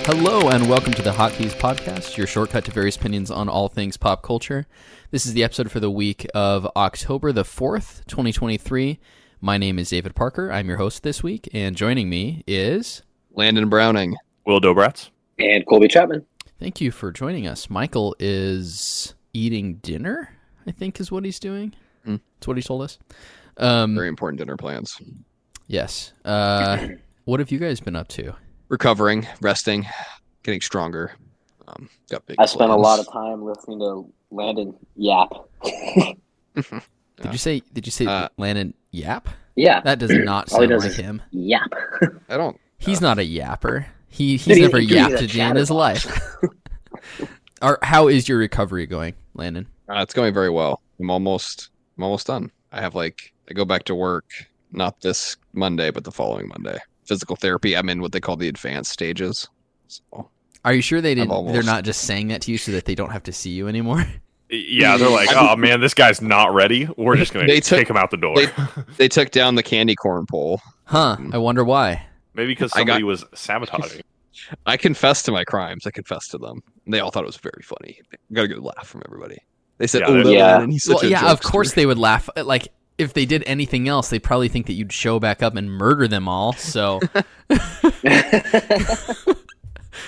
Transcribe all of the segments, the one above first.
Hello and welcome to the Hotkeys podcast, your shortcut to various opinions on all things pop culture. This is the episode for the week of October the 4th, 2023. My name is David Parker. I'm your host this week, and joining me is... Landon Browning. Wil Dobratz. And Colby Chapman. Thank you for joining us. Michael is eating dinner, I think is what he's doing. That's what he told us. Very important dinner plans. Yes. What have you guys been up to? Recovering, resting, getting stronger. Got big I spent a plans. lot of time listening to Landon yap. Did you say Landon Yap? Yeah. That does not All he sound does like is him. yap. I don't. He's not a yapper. He's Dude, never he's yapped a a day in his chatterbox. life. How is your recovery going, Landon? It's going very well. I'm almost done. I go back to work not this Monday, but the following Monday. Physical therapy. I'm in what they call the advanced stages. So Are you sure they're almost- not just saying that to you so that they don't have to see you anymore? Yeah, they're like, oh man, this guy's not ready. We're just going to take him out the door. they took down the candy corn pole. Huh, I wonder why. Maybe because somebody was sabotaging. I confessed to my crimes. I confessed to them. And they all thought it was very funny. Got a good laugh from everybody. They said, Yeah, "Oh, yeah. Landon, he's such a of jokester." course they would laugh. Like, if they did anything else, they'd probably think that you'd show back up and murder them all, so...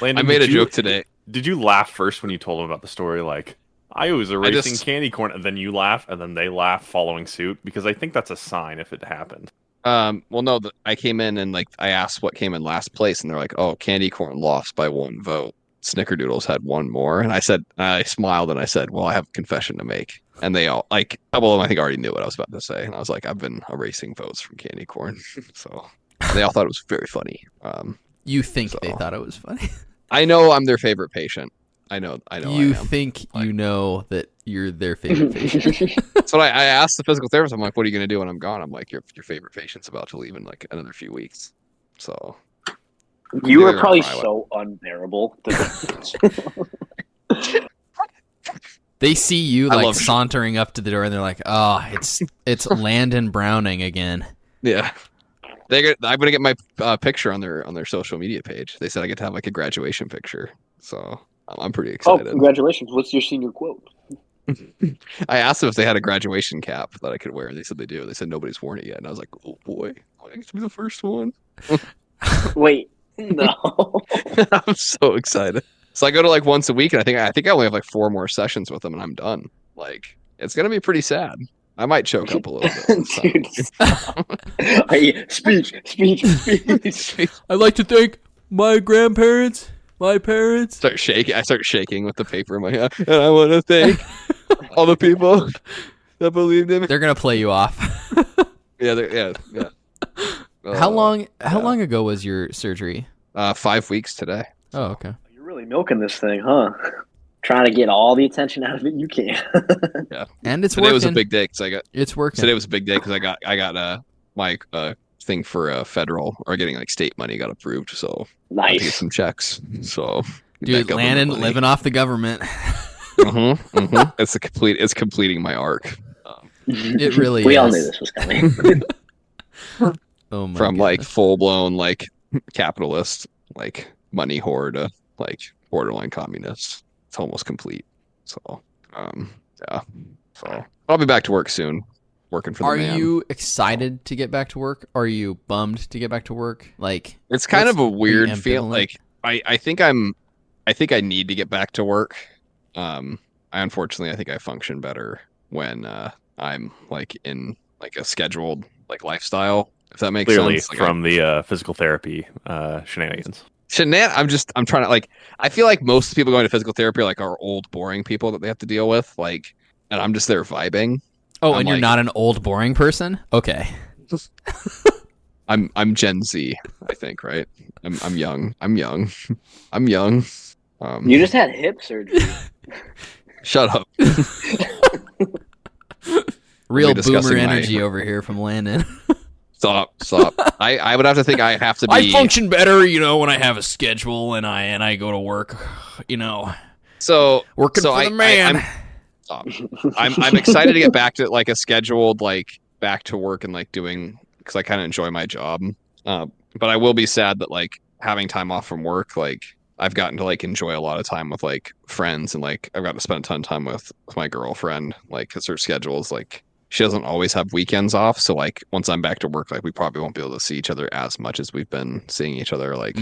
Landon, I made a joke today. Did you laugh first when you told them about the story? Like, I was erasing just- candy corn, and then you laugh, and then they laugh following suit? Because I think that's a sign if it happened. Well, no, I came in and I asked what came in last place, and they're like, "Oh, candy corn lost by 1 vote. Snickerdoodles had 1 more." And I smiled and I said, "Well, I have a confession to make." And they all, a couple of them, I think, already knew what I was about to say. And I was like, "I've been erasing votes from candy corn." So they all thought it was very funny. You think they So- thought it was funny? I know I'm their favorite patient. I know. You I am. think you know that you're their favorite patient. So I asked the physical therapist, I'm like, "What are you going to do when I'm gone?" I'm like, your favorite patient's about to leave in another few weeks." So You were They're probably gonna cry. so unbearable. They see you I love- sauntering up to the door, and they're like, "Oh, it's Landon Browning again." yeah. I'm gonna get my picture on their social media page. They said I get to have a graduation picture, so I'm pretty Oh, excited. congratulations. What's your senior quote? I asked them if they had a graduation cap that I could wear. They said they do. They said nobody's worn it yet, and I was like, "Oh boy, I get to be the first one." Wait, no. I'm so excited. So I go to once a week, and I think I only have 4 more sessions with them, and I'm done. It's gonna be pretty sad. I might choke up a little bit. Dude, stop. Speech. I'd like to thank my grandparents, my parents. I start shaking with the paper in my hand, and I want to thank all the people that believed in me. They're gonna play you off. Yeah. How long ago was your surgery? 5 weeks today. Oh, okay. You're really milking this thing, huh? Trying to get all the attention out of it you can. Yeah. And it's Today working. was a big day because It's working. Today was a big day because I got my thing for federal or getting state money got approved, so I had to get Nice. some checks. So Dude, Landon living off the government. It's completing my arc It really We is. all knew this was coming. Oh my from goodness. full blown capitalist money whore to borderline communist. It's almost complete. So yeah. So I'll be back to work soon. Working for the Are man. you excited to get back to work? Are you bummed to get back to work? It's kind of a weird ambivalent? feel. I think I need to get back to work. Unfortunately I think I function better when I'm in a scheduled lifestyle, if that makes Clearly, sense. from the physical therapy shenanigans. I'm trying to I feel like most people going to physical therapy are old boring people that they have to deal with, and I'm just there vibing. Oh, I'm and you're not an old, boring person? Okay. I'm Gen Z, I think, right? I'm young. I'm young. I'm young. You just had hip surgery. Shut up. Real discussing boomer my- energy over here from Landon. Stop. I would have to think I have to be. I function better, when I have a schedule and I go to work, So working so for the man. I'm excited to get back to a scheduled back to work and doing, because I kind of enjoy my job. But I will be sad that having time off from work I've gotten to like enjoy a lot of time with like friends, and like I've gotten to spend a ton of time with my girlfriend, like because her schedule is like she doesn't always have weekends off. So like once I'm back to work, like we probably won't be able to see each other as much as we've been seeing each other like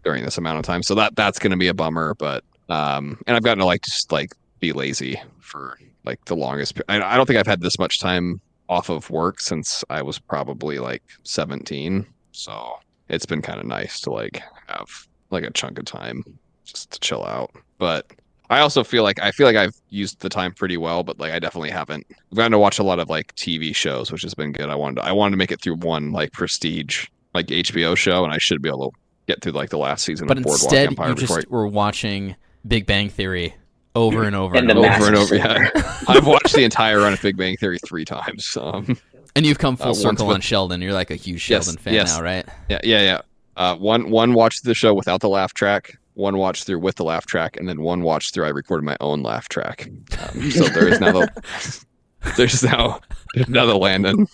during this amount of time. So that's going to be a bummer. But and I've gotten to like just like be lazy for like the longest. I don't think I've had this much time off of work since I was probably like 17. So it's been kind of nice to like have like a chunk of time just to chill out. But I also feel like I've used the time pretty well, but like I definitely haven't. I've gotten to watch a lot of like TV shows, which has been good. I wanted to make it through one like prestige like HBO show, and I should be able to get through like the last season But of Boardwalk instead, Empire you before just were watching Big Bang Theory over and over And and the over. over and over. Yeah, I've watched the entire run of Big Bang Theory 3 times. And you've come full once circle with- on Sheldon. You're like a huge Sheldon fan yes. now, right? Yeah. One watched the show without the laugh track, one watched through with the laugh track, and then one watched through I recorded my own laugh track. So there is now there's now the Landon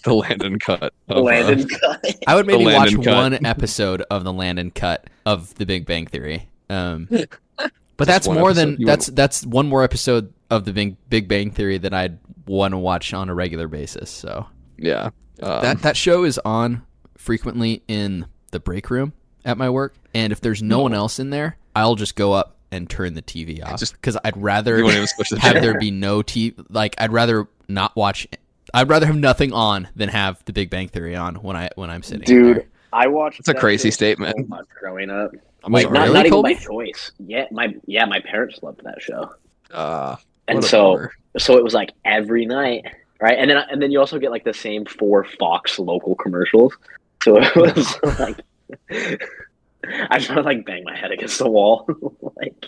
cut. Landon cut. I would maybe The watch Landon cut. one episode of the Landon cut of The Big Bang Theory. But that's one more episode. than that's one more episode of the Big Bang Theory that I'd want to watch on a regular basis. So Yeah. that show is on frequently in the break room at my work, and if there's no one else in there, I'll just go up and turn the TV off because I'd rather You won't even switch the have channel. there be no TV. Like I'd rather not watch. I'd rather have nothing on than have The Big Bang Theory on when I'm sitting. Dude, there. I watched. That's a that crazy show statement. so much growing up. I'm Wait, sorry. Not, really, not even Colby? by choice. Yeah, my parents loved that show, and What a so bummer. it was like every night, right? And then you also get like the same 4 Fox local commercials. So it was like I just want to like bang my head against the wall, like.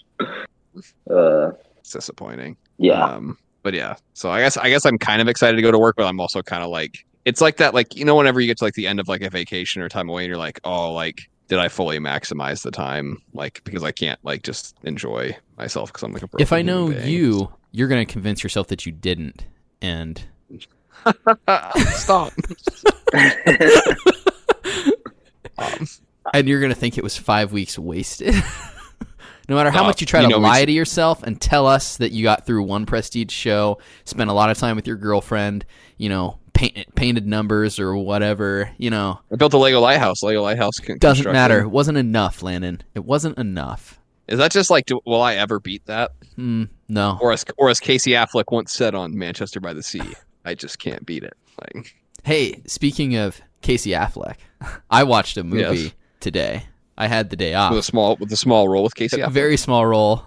It's disappointing. Yeah. But yeah, so I guess I'm kind of excited to go to work, but I'm also kind of like, it's like that, like, you know, whenever you get to like the end of like a vacation or time away, and you're like, oh, like, did I fully maximize the time? Like, because I can't like just enjoy myself because I'm like a broken If I know human being. you, you're going to convince yourself that you didn't, and Stop. and you're going to think it was 5 weeks wasted. No matter how No, much you try you to know, lie to yourself and tell us that you got through one prestige show, spent a lot of time with your girlfriend, you know, painted numbers or whatever, you know, I built a Lego lighthouse. doesn't construction. matter. It wasn't enough, Landon. It wasn't enough. Is that just like, will I ever beat that? No. Or as Casey Affleck once said on Manchester by the Sea, I just can't beat it. Like, Hey, speaking of Casey Affleck, I watched a movie Yes. today. I had the day off. with a small role with Casey A Affleck. very small role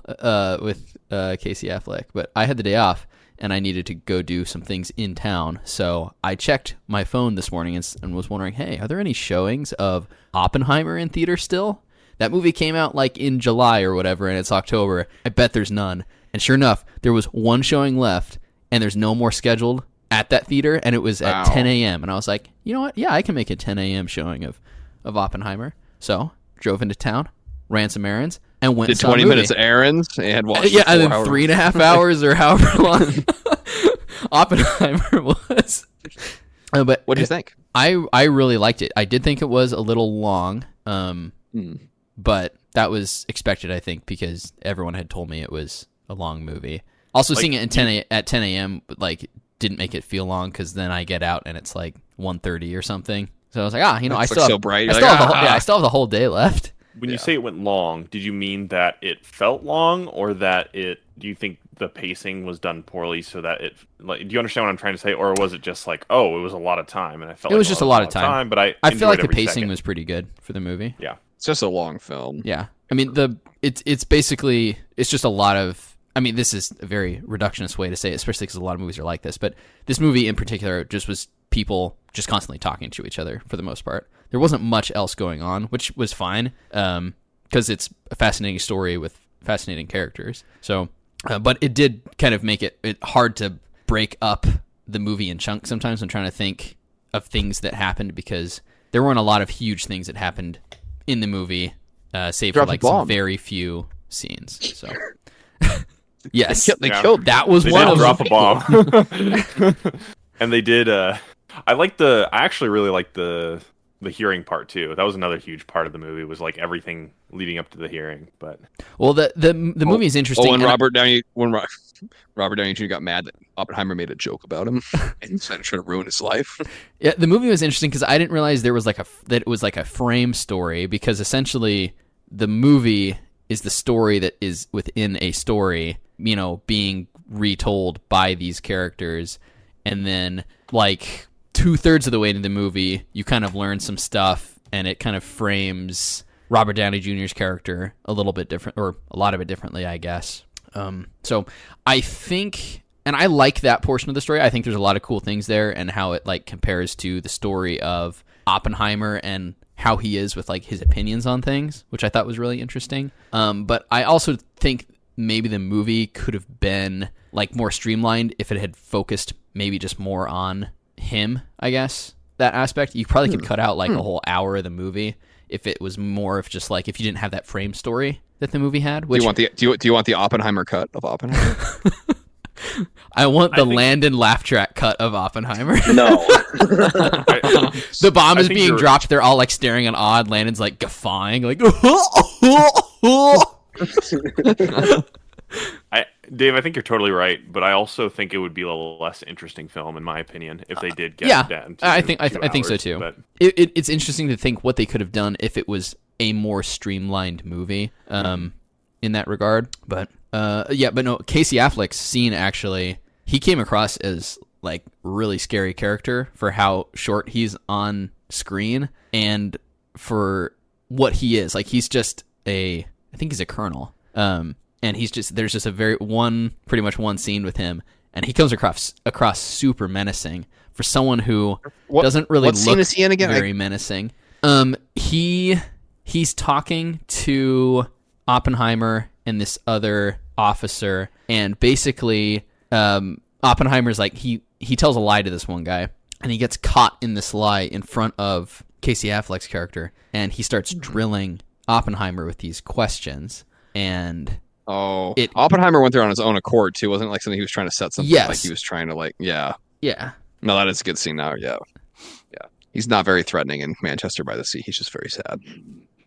with Casey Affleck, but I had the day off and I needed to go do some things in town. So I checked my phone this morning and was wondering, hey, are there any showings of Oppenheimer in theater still? That movie came out like in July or whatever, and it's October. I bet there's none. And sure enough, there was one showing left, and there's no more scheduled at that theater, and it was at Wow. 10 a.m. And I was like, you know what? Yeah, I can make a 10 a.m. showing of Oppenheimer. So drove into town, ran some errands, and went Did and saw a 20 movie. minutes of errands and watched Yeah, and the then 4 hours. 3.5 hours or however long Oppenheimer was. But What do you think? I really liked it. I did think it was a little long, but that was expected, I think, because everyone had told me it was a long movie. Also, seeing it at 10 a.m. like didn't make it feel long because then I get out and it's like 1:30 or something. So I was like, I It's, still like, have, so bright. I You're still like, have the whole, "Ah." I still have the whole day left. When Yeah. you say it went long, did you mean that it felt long, or that do you think the pacing was done poorly so that it, like, do you understand what I'm trying to say, or was it just like, oh, it was a lot of time and I felt It like was just a lot of time. but I I feel like enjoyed the every pacing second. was pretty good for the movie. Yeah. It's just a long film. Yeah, I mean it's basically it's just a lot of. I mean, this is a very reductionist way to say it, especially because a lot of movies are like this. But this movie in particular just was people just constantly talking to each other for the most part. There wasn't much else going on, which was fine because it's a fascinating story with fascinating characters. So, but it did kind of make it hard to break up the movie in chunks sometimes when trying to think of things that happened because there weren't a lot of huge things that happened in the movie, save for Dropped a like some bomb. very few scenes. So, yes, They Yeah. killed. that was They one did of drop them. a bomb. And they did I actually really liked the the hearing part too. That was another huge part of the movie, was like everything leading up to the hearing. But well, the movie is interesting. Oh, and and Robert Downey Jr. got mad that Oppenheimer made a joke about him and decided to try to ruin his life. Yeah, the movie was interesting because I didn't realize that it was like a frame story, because essentially the movie is the story that is within a story, being retold by these characters, and then like 2/3 of the way into the movie, you kind of learn some stuff, and it kind of frames Robert Downey Jr.'s character a little bit different, or a lot of it differently, I guess. So I think, and I like that portion of the story. I think there's a lot of cool things there, and how it like compares to the story of Oppenheimer and how he is with like his opinions on things, which I thought was really interesting. But I also think maybe the movie could have been like more streamlined if it had focused maybe just more on him, I guess. That aspect, you probably could cut out like a whole hour of the movie if it was more of just like, if you didn't have that frame story that the movie had. Which, do you want the Oppenheimer cut of Oppenheimer? I want the Landon laugh track cut of Oppenheimer. No. The bomb is being dropped. They're all like staring in awe. Landon's like guffawing, like. Dave, I think you're totally right, but I also think it would be a less interesting film, in my opinion, if they did get it down to I think so too. But it's interesting to think what they could have done if it was a more streamlined movie, in that regard. But no, Casey Affleck's scene, actually, he came across as like really scary character for how short he's on screen and for what he is. Like, he's just I think he's a colonel. And there's just pretty much one scene with him, and he comes across super menacing for someone who doesn't really look scene is he in again? very menacing. He's talking to Oppenheimer and this other officer, and basically Oppenheimer's like, he tells a lie to this one guy, and he gets caught in this lie in front of Casey Affleck's character, and he starts drilling Oppenheimer with these questions, and Oppenheimer went there on his own accord too. Wasn't it like something he was trying to set something? Yes. Like he was trying to like, yeah. No, that is a good scene now. Yeah. He's not very threatening in Manchester by the Sea. He's just very sad.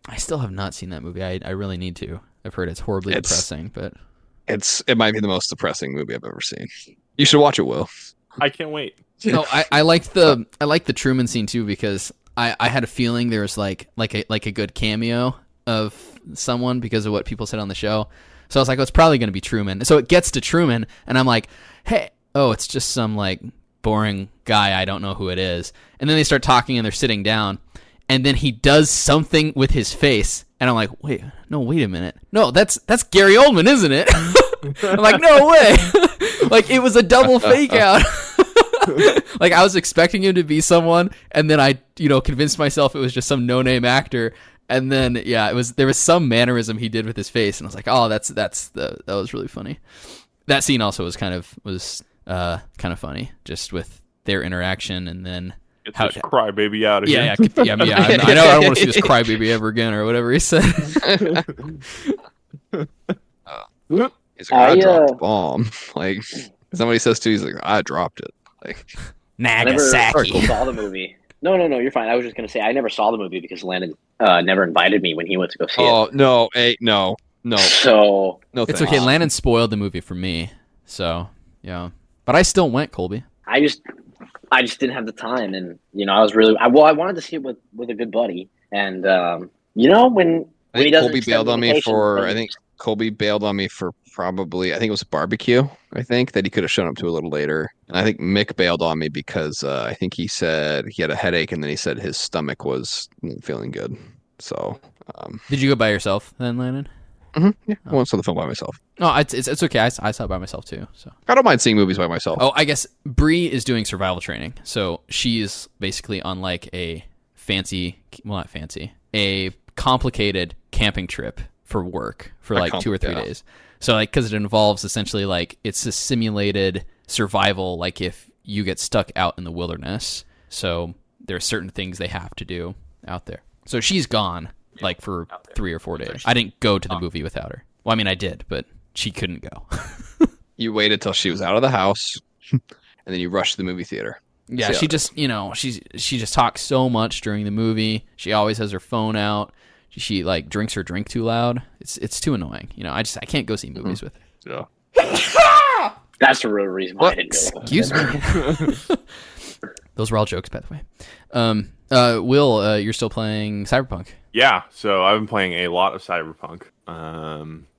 I still have not seen that movie. I really need to. I've heard it's horribly depressing, but it might be the most depressing movie I've ever seen. You should watch it, Will. I can't wait. No, I like the Truman scene too, because I had a feeling there was like a good cameo of someone because of what people said on the show. So I was like, it's probably going to be Truman. So it gets to Truman, and I'm like, hey, it's just some like boring guy. I don't know who it is. And then they start talking, and they're sitting down, and then he does something with his face, and I'm like, wait a minute. No, that's Gary Oldman, isn't it? I'm like, no way. Like, it was a double fake out. Like, I was expecting him to be someone, and then I, convinced myself it was just some no-name actor. And then, there was some mannerism he did with his face, and I was like, oh, that was really funny. That scene also was kind of funny, just with their interaction, and then get this crybaby out of here. Yeah. I know I don't want to see this crybaby ever again, or whatever he said. He's like, I dropped the bomb. Like, somebody says to, he's like, I dropped it. Like, Nagasaki. I saw the movie. No, you're fine. I was just gonna say I never saw the movie because Landon never invited me when he went to go see it. Oh no, no. So no, it's okay. Landon spoiled the movie for me, so yeah. But I still went, Colby. I just didn't have the time, and I was really I wanted to see it with a good buddy, and when he doesn't Colby bailed on me for Colby bailed on me for probably, I think it was a barbecue, that he could have shown up to a little later. And I think Mick bailed on me because I think he said he had a headache, and then he said his stomach was feeling good. So, did you go by yourself then, Landon? Mm-hmm, yeah, I went to the film by myself. No, it's okay. I saw it by myself too. So I don't mind seeing movies by myself. Oh, I guess Bree is doing survival training, so she's basically on like a a complicated camping trip for work for like 2 or 3 days. So like, because it involves essentially like it's a simulated survival, like if you get stuck out in the wilderness. So there are certain things they have to do out there. So she's gone like for 3 or 4 days. I didn't go to the movie without her. Well, I mean, I did, but she couldn't go. You waited till she was out of the house, and then you rushed to the movie theater. Yeah, Yeah. she just, she just talks so much during the movie. She always has her phone out. She like drinks her drink too loud. It's too annoying. I can't go see movies with her. Yeah. That's the real reason why I didn't go. Excuse me. Those were all jokes, by the way. Will, you're still playing Cyberpunk? Yeah, so I've been playing a lot of Cyberpunk,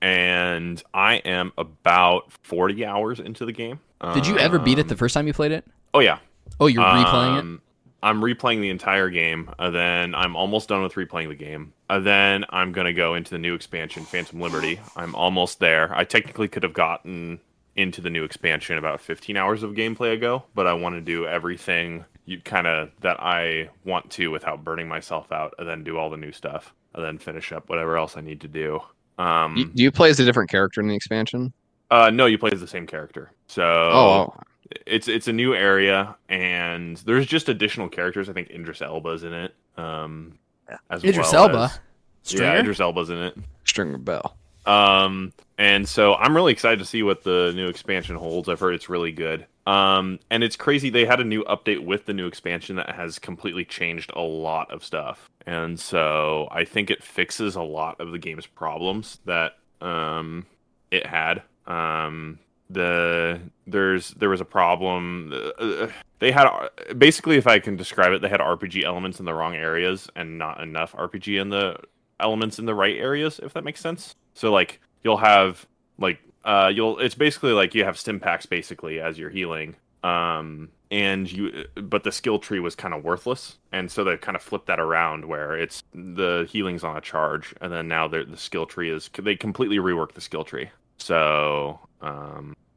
and I am about 40 hours into the game. Did you ever beat it the first time you played it? Oh, yeah. Oh, you're replaying it? I'm replaying the entire game, and then I'm almost done with replaying the game. And then I'm going to go into the new expansion, Phantom Liberty. I'm almost there. I technically could have gotten into the new expansion about 15 hours of gameplay ago, but I want to do everything that I want to without burning myself out, and then do all the new stuff, and then finish up whatever else I need to do. Do you play as a different character in the expansion? No, you play as the same character. So Oh, it's a new area, and there's just additional characters. I think Idris Elba's in it. As Idris well Elba? as- Stringer? Yeah, Idris Elba's in it. Stringer Bell. And so I'm really excited to see what the new expansion holds. I've heard it's really good. And it's crazy. They had a new update with the new expansion that has completely changed a lot of stuff. And so I think it fixes a lot of the game's problems that it had. There was a problem. They had basically, if I can describe it, they had RPG elements in the wrong areas and not enough RPG in the elements in the right areas, if that makes sense. So like you'll have it's basically like you have stim packs basically as you're healing. But the skill tree was kind of worthless, and so they kind of flipped that around where it's the healing's on a charge, and then now the skill tree they completely reworked the skill tree. So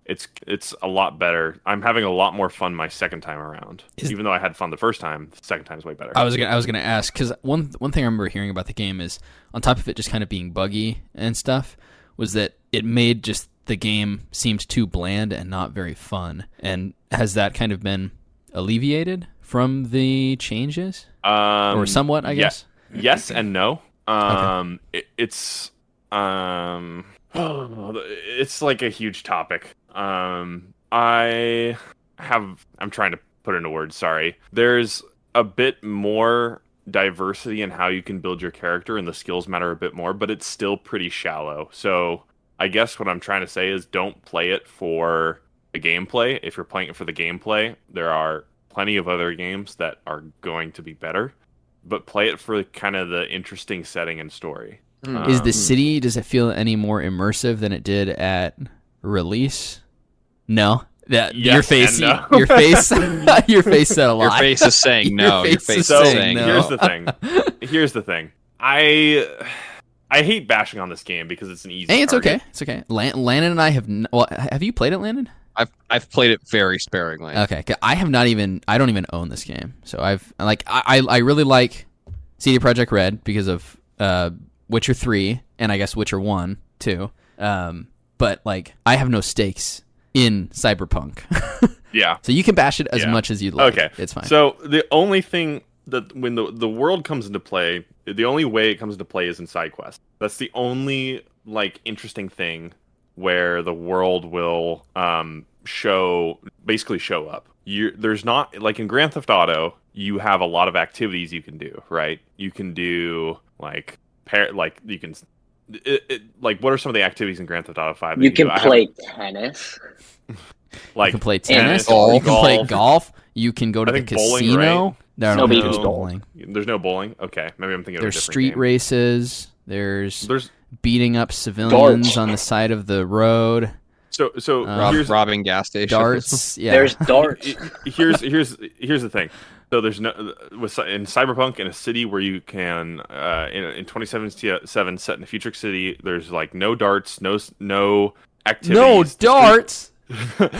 it's a lot better. I'm having a lot more fun my second time around. Even though I had fun the first time, the second time is way better. I was gonna ask, because one thing I remember hearing about the game is, on top of it just kind of being buggy and stuff, was that it made just the game seemed too bland and not very fun. And has that kind of been alleviated from the changes, or somewhat? I guess. Yes and no. Okay. It's like a huge topic. I'm trying to put it into words. Sorry. There's a bit more diversity in how you can build your character, and the skills matter a bit more, but it's still pretty shallow. So I guess what I'm trying to say is don't play it for the gameplay. If you're playing it for the gameplay, there are plenty of other games that are going to be better, but play it for kind of the interesting setting and story. Is the city, does it feel any more immersive than it did at release? No. Yes your face, and no. your face, your face said a lot. Your face is saying no. Your face is So saying no. Here's the thing. I hate bashing on this game because it's an easy. Hey, it's target. okay. It's okay. Landon and I have. Have you played it, Landon? I've played it very sparingly. Okay, 'cause I have not even. I don't even own this game, so I really like CD Projekt Red because of Witcher 3 and I guess Witcher 1 too. But like I have no stakes in Cyberpunk. Yeah. So you can bash it as much as you'd like. Okay. It's fine. So the only thing that when the world comes into play, the only way it comes into play is in side quests. That's the only like interesting thing where the world will show up. There's not like in Grand Theft Auto, you have a lot of activities you can do, right? You can do like you can like what are some of the activities in Grand Theft Auto 5 that You can do? play tennis. Like you can play tennis, or you can play golf, you can go to I the think bowling, casino. right? No, No, but you there's can bowling. There's no bowling. Okay, maybe I'm thinking of a There's different street game. races. There's beating up civilians Darts. on the side of the road. So Robbing gas stations. Darts. Yeah. There's darts. here's the thing. So there's no in Cyberpunk in a city where you can in 2077 set in a future city. There's like no darts, no activities. No darts.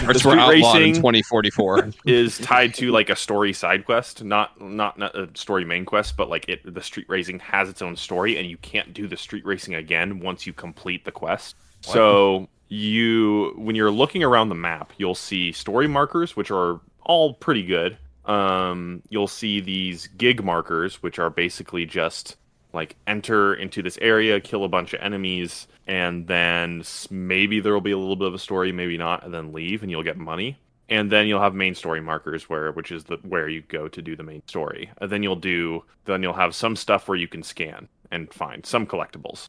Which were outlawed in 2044. Is tied to like a story side quest, not a story main quest, but like the street racing has its own story, and you can't do the street racing again once you complete the quest. What? So when you're looking around the map, you'll see story markers, which are all pretty good. You'll see these gig markers, which are basically just like enter into this area, kill a bunch of enemies, and then maybe there will be a little bit of a story, maybe not, and then leave, and you'll get money. and then you'll have main story markers which is where you go to do the main story. And then you'll have some stuff where you can scan and find some collectibles.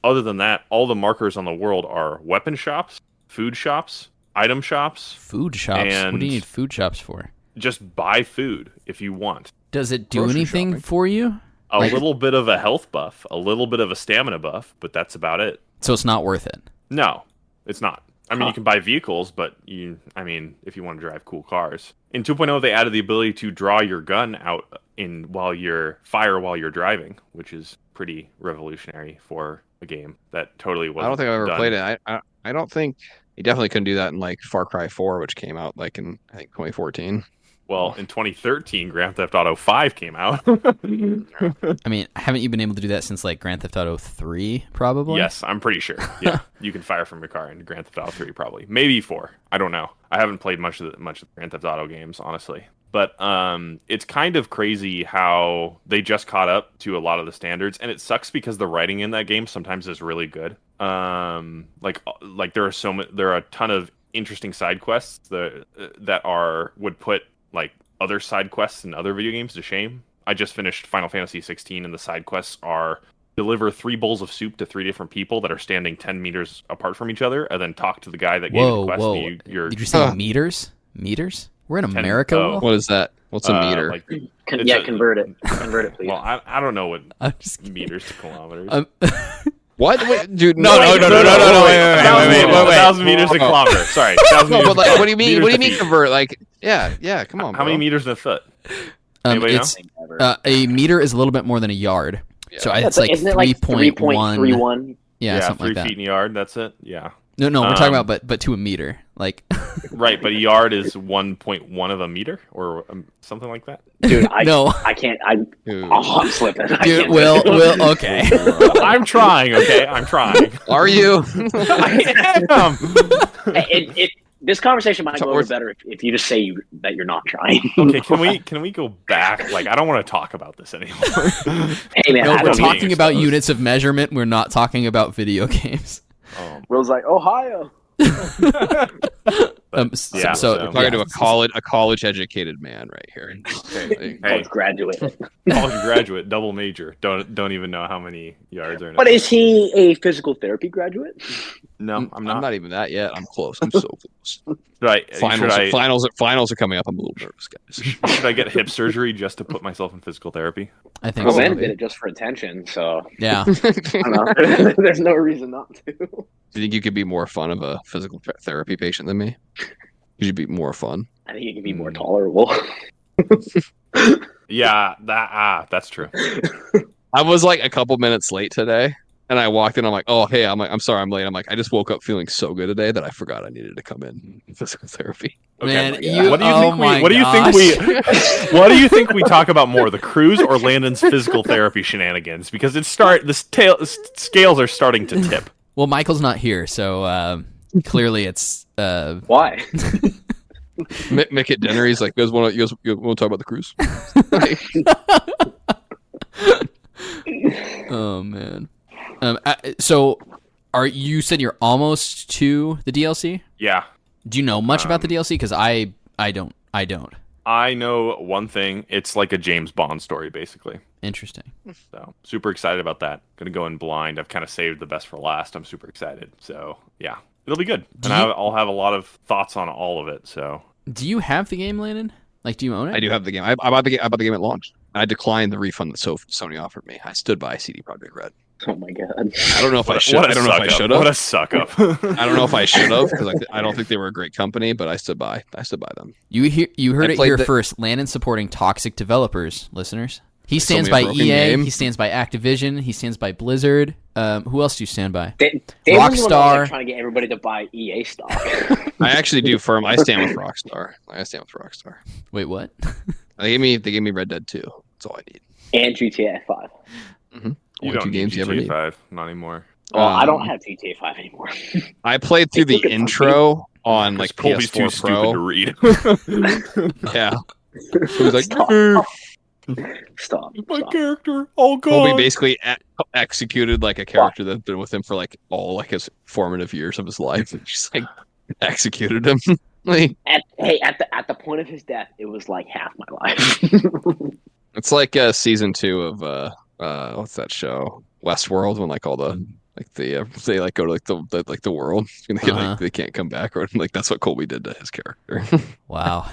Other than that, all the markers on the world are weapon shops, food shops, item shops. Food shops? What do you need food shops for? Just buy food if you want. Does it do Grocery anything shopping. for you? A little bit of a health buff, a little bit of a stamina buff, but that's about it. So it's not worth it. No, it's not. I mean, you can buy vehicles, but if you want to drive cool cars. In 2.0, they added the ability to draw your gun out while you're driving, which is pretty revolutionary for a game that totally wasn't. I don't think I've ever done. played it. I don't think you definitely couldn't do that in like Far Cry 4, which came out like in I think 2014. Well, in 2013, Grand Theft Auto 5 came out. I mean, haven't you been able to do that since like Grand Theft Auto 3, probably? Yes, I'm pretty sure. Yeah, you can fire from your car in Grand Theft Auto 3, probably. Maybe 4. I don't know. I haven't played much of the Grand Theft Auto games, honestly. But it's kind of crazy how they just caught up to a lot of the standards, and it sucks because the writing in that game sometimes is really good. Like there are a ton of interesting side quests that would put like other side quests in other video games to shame. I just finished Final Fantasy 16, and the side quests are deliver 3 bowls of soup to 3 different people that are standing 10 meters apart from each other, and then talk to the guy that gave the quest. Whoa. Did you say meters? Meters? We're in America. What is that? What's a meter? Convert it. Convert it, please. Well, I don't know what I'm just meters to kilometers. What? Wait, dude, No, wait. 1,000 meters a kilometer. Sorry. 1,000 No, meters but like, a what do you mean? meters What do a you mean feet. convert? Like, yeah. Come on. How many bro. meters in a foot? Anybody it's know? a meter is a little bit more than a yard. Yeah. So Yeah, it's like isn't it like 3.1. 3.31? Yeah, something 3 like that. feet in a yard. That's it. Yeah. No, we're talking about but to a meter. Like Right, but a yard is 1.1 of a meter or something like that. Dude, No. I can't. Dude. I'm slipping. I Dude, can't Will, do it. okay. I'm trying, okay? I'm trying. Are you? I am. This conversation might So go we're- over better if you just say that you're not trying. Okay, can we go back? Like, I don't want to talk about this anymore. Hey man, No, I we're don't being talking about exposed. units of measurement. We're not talking about video games. Will's like Ohio. Yeah, so- Talking to a college educated man right here. Hey, College graduate. college graduate, double major. Don't even know how many yards are in it. But is he a physical therapy graduate? No, I'm I'm not. not even that yet. I'm close. I'm so close. Finals are coming up. I'm a little nervous, guys. Should I get hip surgery just to put myself in physical therapy? I think Well, so. man did it just for attention, so Yeah. I don't know. There's no reason not to. Do you think you could be more fun of a physical therapy patient than me? Could you be more fun? I think it can be more tolerable. Yeah, that's true. I was like a couple minutes late today, and I walked in. I'm like, oh hey, I'm sorry I'm late. I'm like, I just woke up feeling so good today that I forgot I needed to come in physical therapy. Man, Okay. What do you think my what do you gosh. think what do you think we talk about more, the cruise or Landon's physical therapy shenanigans? Because the scales are starting to tip. Well, Michael's not here, so clearly it's Why? Mick at dinner, he's like, you guys want to talk about the cruise? oh man. So you said you're almost to the DLC? Yeah. Do you know much about the DLC? Because I don't. I know one thing. It's like a James Bond story, basically. Interesting. So super excited about that. Gonna go in blind. I've kind of saved the best for last. I'm super excited. So yeah, it'll be good. And I'll have a lot of thoughts on all of it. So Do you have the game, Landon? Like, do you own it? I do have the game. I bought the game at launch. I declined the refund that Sony offered me. I stood by CD Projekt Red. Oh my god. I don't know if I should. I don't know if I should What a have. suck up. I don't know if I should have because I don't think they were a great company, but I stood by them. You heard I it played here the- first. Landon supporting toxic developers, listeners. He sold stands me a by broken EA. game. He stands by Activision. He stands by Blizzard. Who else do you stand by? They were the one that was, Rockstar. like, trying to get everybody to buy EA stock. I actually do firm. I stand with Rockstar. Wait, what? They gave me Red Dead 2. That's all I need. And GTA 5. You Only don't two games need you ever GTA need. 5, not anymore. Well, I don't Um, have GTA 5 anymore. I played through the Look at intro on like Colby's too PS4 stupid to Pro. read. Yeah. It was like Stop. My Stop. character, oh god. Colby basically executed like a character that's been with him for like all like his formative years of his life. Just like executed him. At the point of his death, it was like half my life. It's like season 2 of what's that show? Westworld, when like all the they like go to the world and they can't come back, or like that's what Colby did to his character. Wow.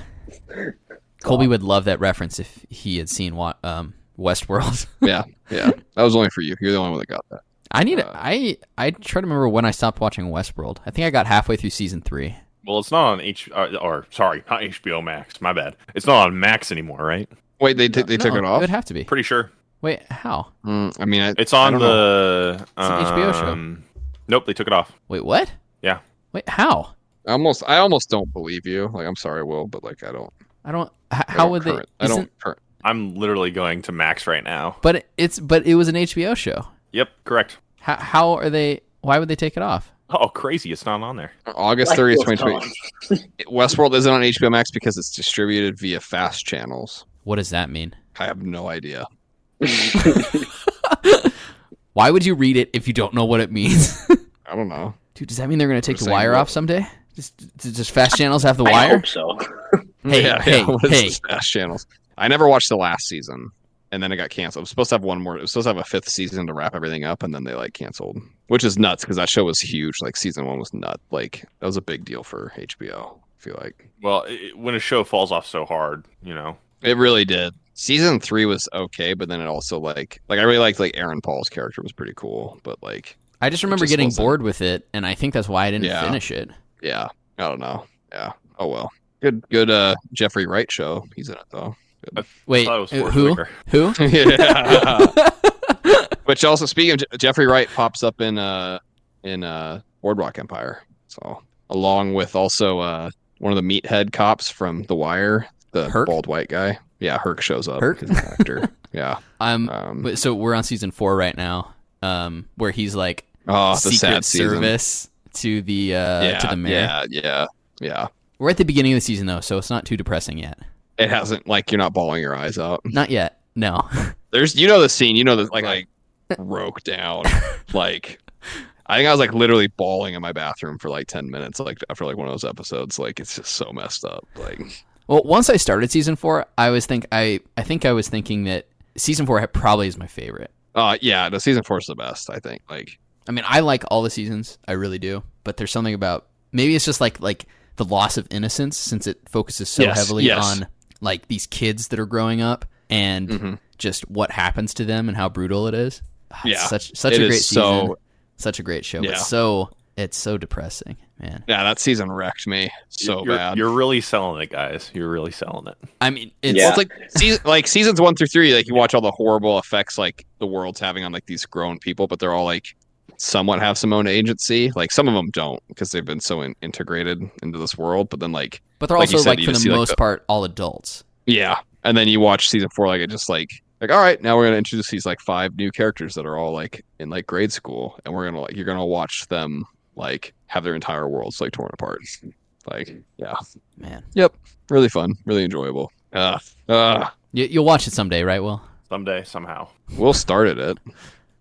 Colby would love that reference if he had seen Westworld. Yeah. That was only for you. You're the only one that got that. I try to remember when I stopped watching Westworld. I think I got halfway through season 3. Well, it's not on sorry, not HBO Max. My bad. It's not on Max anymore, right? Wait, they took it off? It would have to be. Pretty sure. Wait, how? I mean, it's on the. It's an HBO show. Nope, they took it off. Wait, what? Yeah. Wait, how? I almost don't believe you. Like, I'm sorry, Will, but like, I don't. How would they? I'm literally going to Max right now. But it was an HBO show. Yep, correct. How are they? Why would they take it off? Oh, crazy! It's not on there. August 30th, 2020. Westworld isn't on HBO Max because it's distributed via fast channels. What does that mean? I have no idea. Why would you read it if you don't know what it means? I don't know. Dude, does that mean they're going to take The Wire off someday? Just fast channels have The Wire? I hope so. Hey. Fast channels. I never watched the last season, and then it got canceled. It was supposed to have one more. It was supposed to have a 5th season to wrap everything up, and then they like canceled, which is nuts because that show was huge. Like season 1 was nuts. Like that was a big deal for HBO. I feel like. Well, when a show falls off so hard, it really did. Season 3 was okay, but then it also like I really liked like Aaron Paul's character was pretty cool, but like I just remember getting bored with it, and I think that's why I didn't finish it. Yeah, I don't know. Yeah. Oh well. Good. Jeffrey Wright show. He's in it though. Good. Wait, who? Yeah. Which also, speaking of Jeffrey Wright, pops up in Boardwalk Empire. So along with also one of the meathead cops from The Wire, the Herc? bald white guy. Yeah, Herc shows up. Herc? He's an actor. Yeah. So we're on season 4 right now, where he's like the Secret sad Service to the mayor. Yeah. We're at the beginning of the season though, so it's not too depressing yet. It hasn't like you're not bawling your eyes out. Not yet. No. There's the scene. Like I broke down. Like I think I was like literally bawling in my bathroom for like 10 minutes. Like after like one of those episodes. Like it's just so messed up. Like. Well, once I started season 4, I was thinking that season 4 probably is my favorite. Yeah, the season 4 is the best, I think. Like, I mean, I like all the seasons, I really do. But there's something about maybe it's just like the loss of innocence, since it focuses so heavily on like these kids that are growing up and just what happens to them and how brutal it is. Yeah, such a great season, such a great show, but it's so depressing, man. Yeah, that season wrecked me bad. You're really selling it, guys. You're really selling it. I mean, it's like seasons 1 through 3. Like you watch all the horrible effects like the world's having on like these grown people, but they're all like somewhat have some own agency. Like some of them don't because they've been so integrated into this world. But then but they're also like for the most part all adults. Yeah, and then you watch season 4, like it just like all right, now we're gonna introduce these like 5 new characters that are all like in like grade school, and we're gonna you're gonna watch them like have their entire worlds like torn apart. Like, yeah, man. Yep, really fun, really enjoyable. You'll watch it someday, right, Will? Someday, somehow. We'll start it.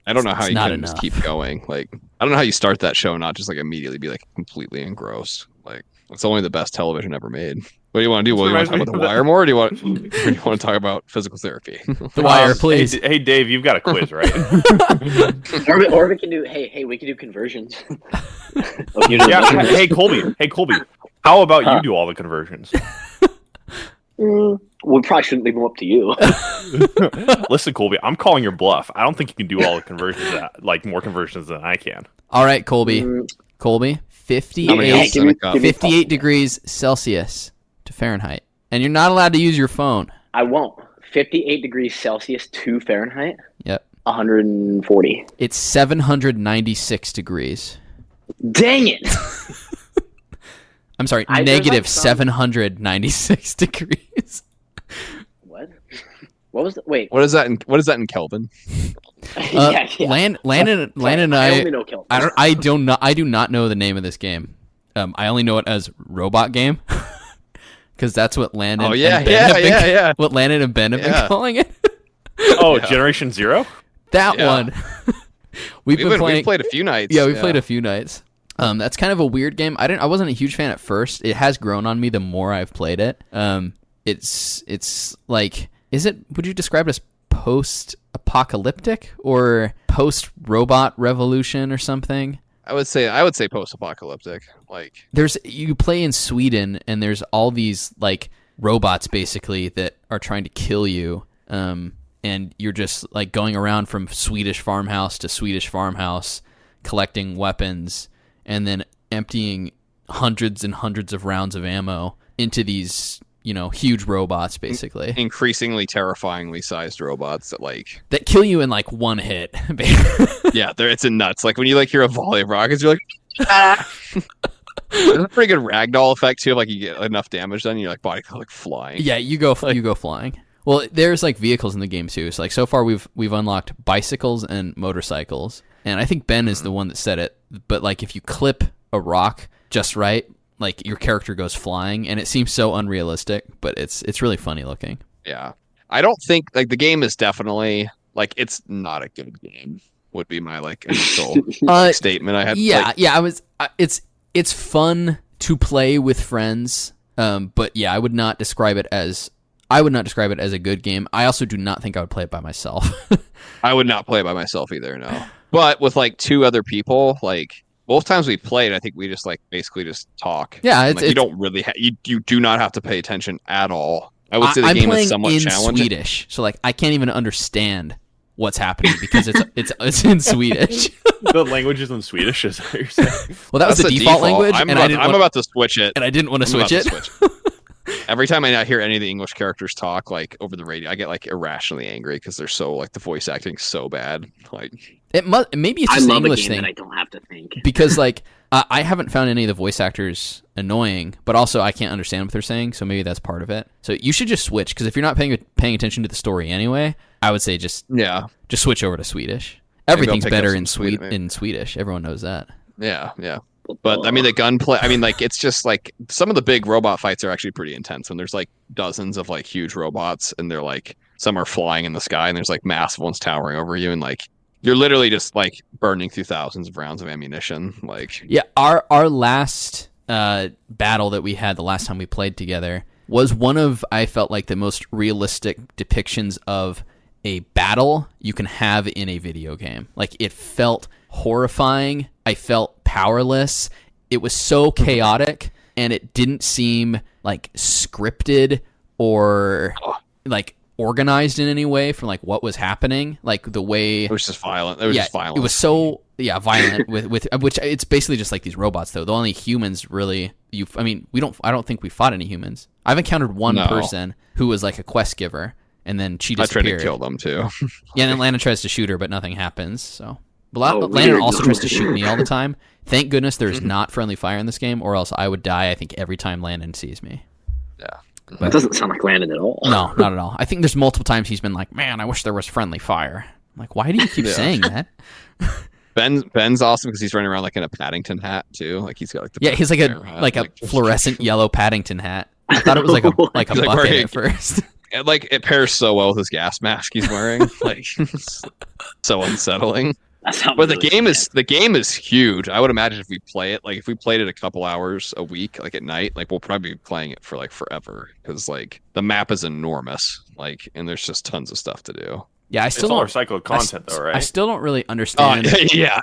I don't know how you can just keep going. Like, I don't know how you start that show and not just like immediately be like completely engrossed. Like, it's only the best television ever made. What do you want to do? Well, you want to talk about The Wire more, or do you want to talk about physical therapy? The Wire, please. Hey, Dave, you've got a quiz, right? or we can do. Hey, we can do conversions. Yeah. Hey, Colby. How about you do all the conversions? We probably shouldn't leave them up to you. Listen, Colby, I'm calling your bluff. I don't think you can do all the conversions, more conversions than I can. All right, Colby. Colby, 58 degrees Celsius to Fahrenheit. And you're not allowed to use your phone. I won't. 58 degrees Celsius to Fahrenheit? Yep. 140. It's 796 degrees. Dang it! I'm sorry, negative 796 degrees. What? What was the wait? What is that in Kelvin? Yeah. Landon and I only know Kelvin. I do not know the name of this game. I only know it as Robot Game. Because that's what Landon and Ben what Landon and Ben have been calling it. Generation Zero? That one. We've played a few nights. Yeah, we played a few nights. That's kind of a weird game. I wasn't a huge fan at first. It has grown on me the more I've played it. It's like, would you describe it as post-apocalyptic or post-robot revolution or something? I would say post-apocalyptic. Like, you play in Sweden and there's all these like robots basically that are trying to kill you. And you're just like going around from Swedish farmhouse to Swedish farmhouse collecting weapons and then emptying hundreds and hundreds of rounds of ammo into these, huge robots, basically. Increasingly terrifyingly sized robots that kill you in like one hit. Yeah, it's a nuts. Like when you like hear a volley of rockets, you're like, ah! There's a pretty good ragdoll effect too. Like you get enough damage done, your like body like flying. Yeah, you go flying. Well, there's like vehicles in the game too. So like so far we've unlocked bicycles and motorcycles. And I think Ben is the one that said it, but like if you clip a rock just right, like your character goes flying, and it seems so unrealistic, but it's really funny looking. Yeah. I don't think like the game is definitely like it's not a good game would be my like initial statement. I had it's fun to play with friends. But yeah, I would not describe it as a good game. I also do not think I would play it by myself. I would not play it by myself either, no. But with like two other people, like both times we played, I think we just like basically just talk. Yeah, you don't really you do not have to pay attention at all. I would say the game is somewhat challenging. I'm playing in Swedish, so like I can't even understand what's happening because it's in Swedish. The language is in Swedish, is what you're saying? Well, that was the default language, I'm about to switch it, and I didn't want to switch it. Every time I hear any of the English characters talk like over the radio, I get like irrationally angry because they're so like the voice acting so bad. Like maybe it's just an English thing. That I don't have to think because like I haven't found any of the voice actors annoying, but also I can't understand what they're saying, so maybe that's part of it. So you should just switch because if you're not paying attention to the story anyway, I would say just switch over to Swedish. Everything's better in Swedish. Everyone knows that. Yeah. But I mean, the gunplay. I mean, like it's just like some of the big robot fights are actually pretty intense. When there's like dozens of like huge robots, and they're like some are flying in the sky, and there's like massive ones towering over you, and like you're literally just like burning through thousands of rounds of ammunition. Like our last battle that we had the last time we played together was one of I felt like the most realistic depictions of a battle you can have in a video game. Like it felt horrifying. I felt powerless. It was so chaotic, and it didn't seem like scripted or like organized in any way from like what was happening. Like the way it was just violent. It was just violent. It was so violent with which it's basically just like these robots though. The only humans really I don't think we fought any humans. I've encountered one person who was like a quest giver, and then she disappeared. I tried to kill them too. Yeah, and then Landon tries to shoot her, but nothing happens. So Landon also tries to shoot me all the time. Thank goodness there's not friendly fire in this game, or else I would die, I think, every time Landon sees me. Yeah. But that doesn't sound like Landon at all. No, not at all. I think there's multiple times he's been like, man, I wish there was friendly fire. I'm like, why do you keep saying that? Ben's awesome because he's running around like in a Paddington hat too. Like he's got like he's like a fluorescent yellow Paddington hat. I thought it was like a bucket at first. Like it pairs so well with his gas mask he's wearing. Like so unsettling. But the game is huge. I would imagine if we played it a couple hours a week, like at night, like we'll probably be playing it for like forever because like the map is enormous, like, and there's just tons of stuff to do. Yeah, I still don't recycled content though, right? I still don't really understand. Yeah.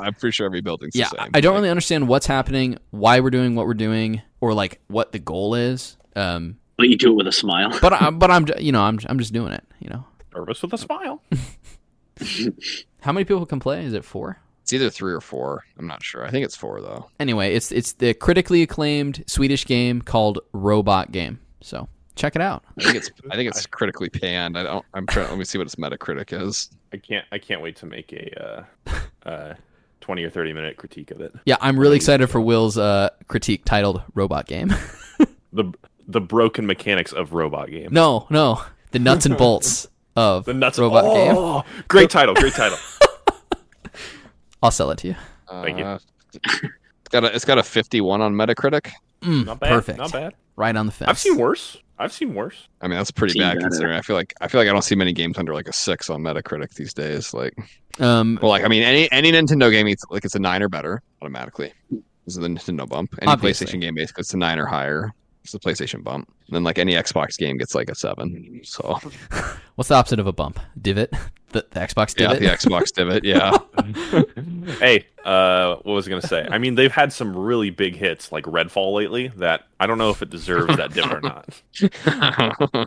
I'm pretty sure every building's the same. I don't really understand what's happening, why we're doing what we're doing, or like what the goal is. But you do it with a smile. But I'm just doing it. Nervous with a smile. How many people can play? Is it 4? It's either 3 or 4. I'm not sure. I think it's 4 though. Anyway, it's the critically acclaimed Swedish game called Robot Game. So check it out. I think it's critically panned. Let me see what its Metacritic is. I can't wait to make a 20 or 30 minute critique of it. Yeah, I'm really excited for Will's critique titled Robot Game. The broken mechanics of Robot Game. No, the nuts and bolts of Robot Game. Great title. I'll sell it to you. Thank you. It's got a 51 on Metacritic. Not bad. Perfect. Not bad. Right on the fence. I've seen worse. I've seen worse. I mean, that's pretty Seen bad better. considering I feel like I don't see many games under like a 6 on Metacritic these days. Like, Um, well, like I mean, any Nintendo game, it's a 9 or better automatically. This is the Nintendo bump. Any Obviously. PlayStation game, basically, it's a 9 or higher. It's the PlayStation bump. And then like any Xbox game gets like a 7. So what's the opposite of a bump? Divot? The Xbox yeah, divot? the Xbox divot. Yeah. Hey, what was I going to say? I mean, they've had some really big hits like Redfall lately that I don't know if it deserves that dip or not.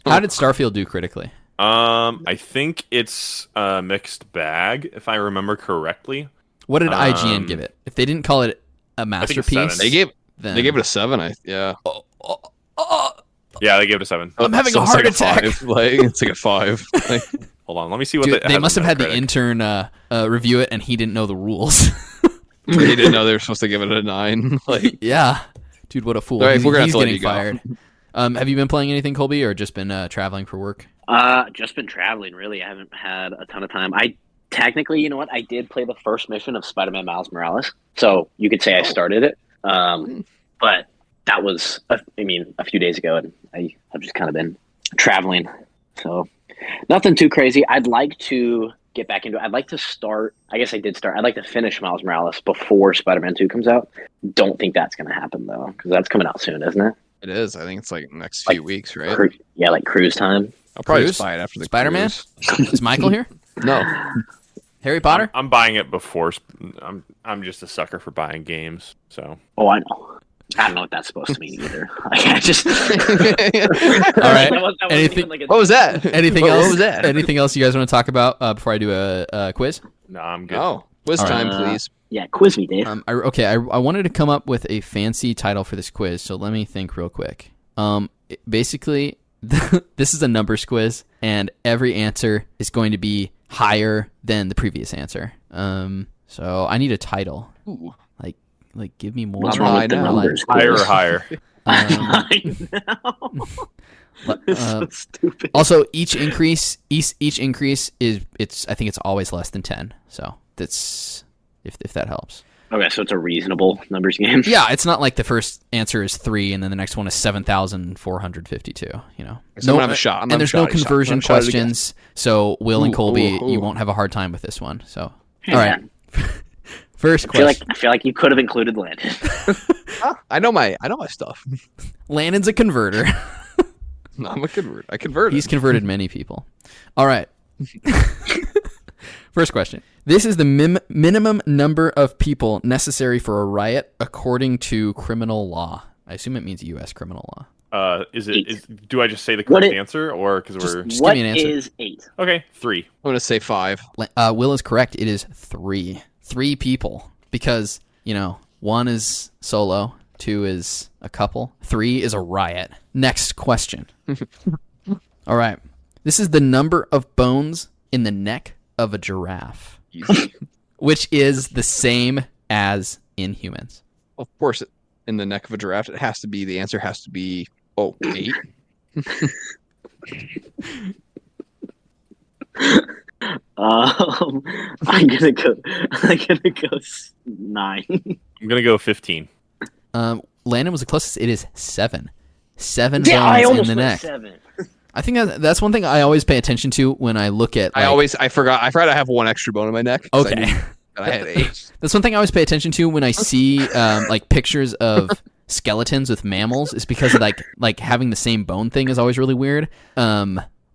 How did Starfield do critically? I think it's a mixed bag, if I remember correctly. What did IGN give it? If they didn't call it a think it's masterpiece, 7. then... They gave it a 7. Yeah. Yeah, they gave it a 7. I'm having a So it's heart like attack. 5. Like it's like a 5. Like, Hold on, let me see what Dude, it they has must on have had the Metacritic. intern review it, and he didn't know the rules. they didn't know they were supposed to give it a 9. Like, Yeah, dude, what a fool! All right, we're gonna have He's to let getting you go. fired. Have you been playing anything, Colby, or just been traveling for work? Just been traveling, really. I haven't had a ton of time. I technically, you know what? I did play the first mission of Spider-Man Miles Morales, so you could say I started it. But that was, a few days ago, and I've just kind of been traveling. So nothing too crazy. I'd like to get back into it. I'd like to start, I guess I did start. I'd like to finish Miles Morales before Spider-Man 2 comes out. Don't think that's going to happen, though, because that's coming out soon, isn't it? it is. I think it's like next few weeks, right? Yeah, like cruise time. I'll probably Cruise? just buy it after the Spider-Man? cruise. Is Michael here? No. Harry Potter? I'm buying it before. I'm just a sucker for buying games. So Oh, I know. I don't know what that's supposed to mean either. Like, I just. All right. That wasn't Anything- even like a- What was that? Anything What else? was that? Anything else you guys want to talk about before I do a quiz? no, I'm good. Oh, quiz All right. time, please. Yeah, quiz me, Dave. I wanted to come up with a fancy title for this quiz, so let me think real quick. Basically, this is a numbers quiz, and every answer is going to be higher than the previous answer. So I need a title. Ooh. Like give me more. What's wrong with the now. numbers? Higher or quiz? higher. I know. It's so stupid. Also, each increase is I think it's always less than 10. So that's if that helps. Okay, so it's a reasonable numbers game. Yeah, it's not like the first answer is 3 and then the next one is 7,452. You know, So I'm gonna have a shot. I'm and gonna there's have no a shot. conversion I'm gonna try it again. questions. So Will and Ooh, Colby, ooh, ooh. you won't have a hard time with this one. So Hey, all right, man, first I question. feel like you could have included Landon. Huh? I know my stuff. Landon's a converter. No, I'm a convert. I converted. He's converted many people. All right. First question. This is the minimum number of people necessary for a riot according to criminal law. I assume it means U.S. criminal law. Do I just say the What correct it- answer, or because we're Just What give me an answer. is 8? okay? 3. I'm gonna say 5. Will is correct. It is 3. 3 people. Because, 1 is solo, 2 is a couple, 3 is a riot. Next question. All right. This is the number of bones in the neck of a giraffe, Easy. which is the same as in humans. Of course, in the neck of a giraffe, the answer has to be 8. I'm gonna go 9. I'm gonna go 15. Landon was the closest. It is 7. 7 Yeah, I bones in almost the went neck. 7. I think that's one thing I always pay attention to when I look at. I forgot I have 1 extra bone in my neck. 'cause I Okay. knew that I had 8. That's one thing I always pay attention to when I see pictures of skeletons with mammals, is because of like having the same bone thing is always really weird.